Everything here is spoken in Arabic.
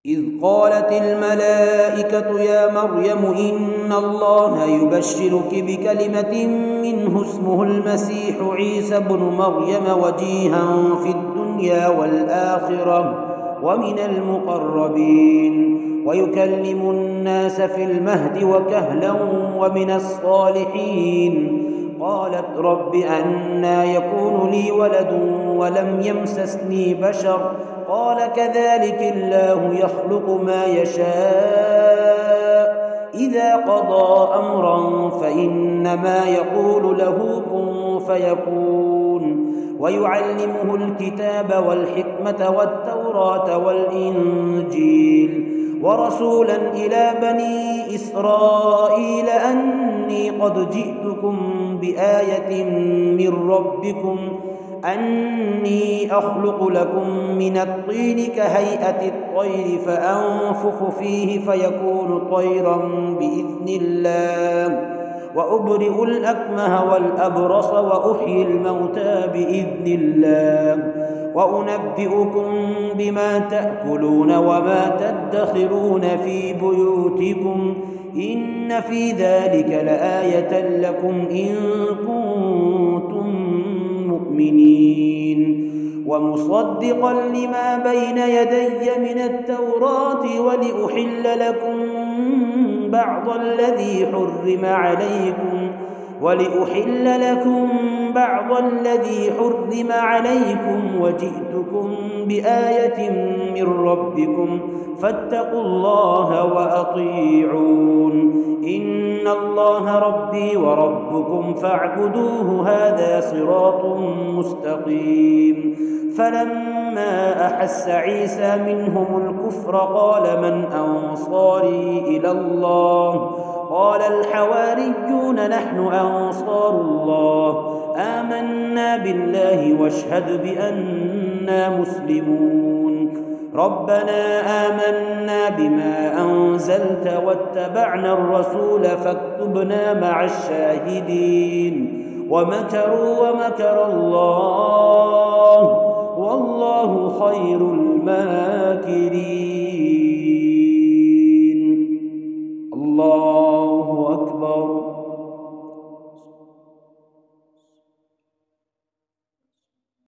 إذ قالت الملائكة يا مريم إن الله يبشرك بكلمة منه اسمه المسيح عيسى بن مريم وجيها في الدنيا والآخرة ومن المقربين ويكلم الناس في المهد وكهلا ومن الصالحين. قالت رب أنى يكون لي ولد ولم يمسسني بشر قال كذلك الله يخلق ما يشاء إذا قضى أمرا فإنما يقول له كن فيكون. ويعلمه الكتاب والحكمة والتوراة والإنجيل ورسولا إلى بني إسرائيل أني قد جئتكم بآية من ربكم أني أخلق لكم من الطين كهيئة الطير فأنفخ فيه فيكون طيرا بإذن الله وأبرئ الأكمه والأبرص وأحيي الموتى بإذن الله وأنبئكم بما تأكلون وما تدخرون في بيوتكم إن في ذلك لآية لكم إن كنتم مؤمنين. ومصدقا لما بين يدي من التوراة ولأحل لكم بعض الذي حرم عليكم وجئتكم بآية من ربكم فاتقوا الله وأطيعون إن الله ربي وربكم فاعبدوه هذا صراط مستقيم. فلما أحس عيسى منهم الكفر قال من أنصاري إلى الله قال الحواريون نحن أنصار الله آمنا بالله واشهد بأننا مسلمون. ربنا آمنا بما أنزلت واتبعنا الرسول فاكتبنا مع الشاهدين. ومكروا ومكر الله والله خير الماكرين. الله أكبر.